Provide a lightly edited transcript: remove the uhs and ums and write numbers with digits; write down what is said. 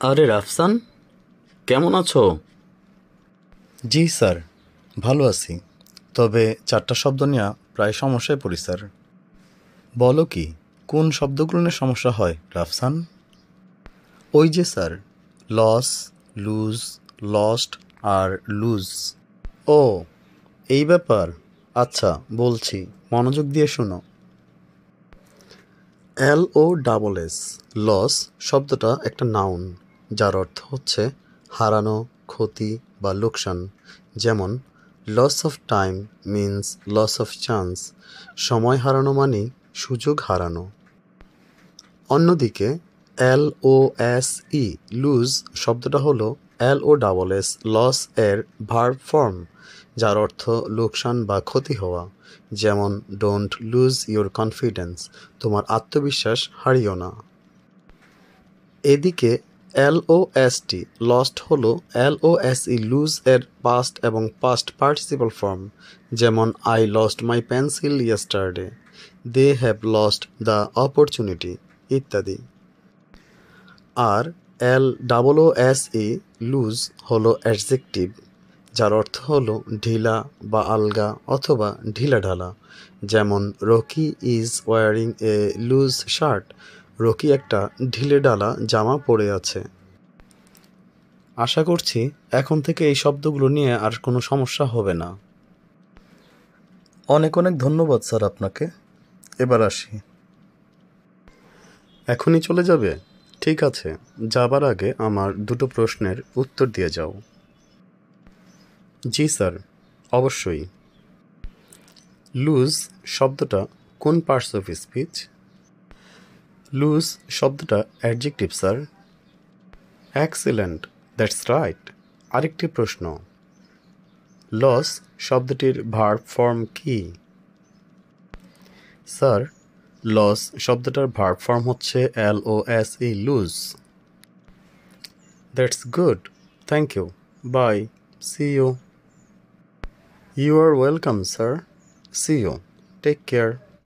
আরে রাফসান, কেমন আছো? জি স্যার, ভালো আছি। তবে 4টা শব্দ নিয়ে প্রায় সমস্যায় পড়ি স্যার। বলো কি, কোন শব্দগুলো নিয়ে সমস্যা হয় রাফসান? ওই যে স্যার, লস, লুজ, লস্ট আর লুজ। ও, এই ব্যাপার। আচ্ছা, বলছি, মনোযোগ দিয়ে শোনো। LOSS, লস শব্দটা একটা নাউন, যার অর্থ হচ্ছে হারানো, ক্ষতি বা লোকসান। যেমন loss of time means loss of chance, সময় হারানো মানে সুযোগ হারানো। অন্যদিকে LOSE, লুজ শব্দটা হলো LOSS, লস এর ভার্ব ফর্ম, যার অর্থ লোকসান বা ক্ষতি হওয়া। যেমন ডোন্ট লুজ ইউর কনফিডেন্স, তোমার আত্মবিশ্বাস হারিও না। এদিকে LOST, লস্ট হলো LOSE, লুজ এর পাস্ট এবং পাস্ট পার্টিসিপল ফর্ম। যেমন I lost my pencil yesterday, they have lost the opportunity ইত্যাদি। আর LOOSE, লুজ হলো অ্যাডজেক্টিভ, যার অর্থ হলো ঢিলা বা আলগা অথবা ঢিলাঢালা। যেমন Rocky is wearing a loose shirt, Rocky একটা ঢিলেঢালা জামা পরে আছে। আশা করছি এখন থেকে এই শব্দগুলো নিয়ে আর কোনো সমস্যা হবে না। অনেক অনেক ধন্যবাদ স্যার আপনাকে। এবার আসি। এখনই চলে যাবে? ঠিক আছে, যাবার আগে আমার দুটো প্রশ্নের উত্তর দিয়ে যাও। জি স্যার, অবশ্যই। লুজ শব্দটা কোন পার্টস অফ স্পিচ? লুজ শব্দটা adjective sir. Excellent, that's right. আরেকটি প্রশ্ন, লস শব্দটির ভার্ব ফর্ম কি? স্যার, লস শব্দটার ভার্ব ফর্ম হচ্ছে LOSE, lose. That's good, thank you, bye, see you. You are welcome sir, see you, take care.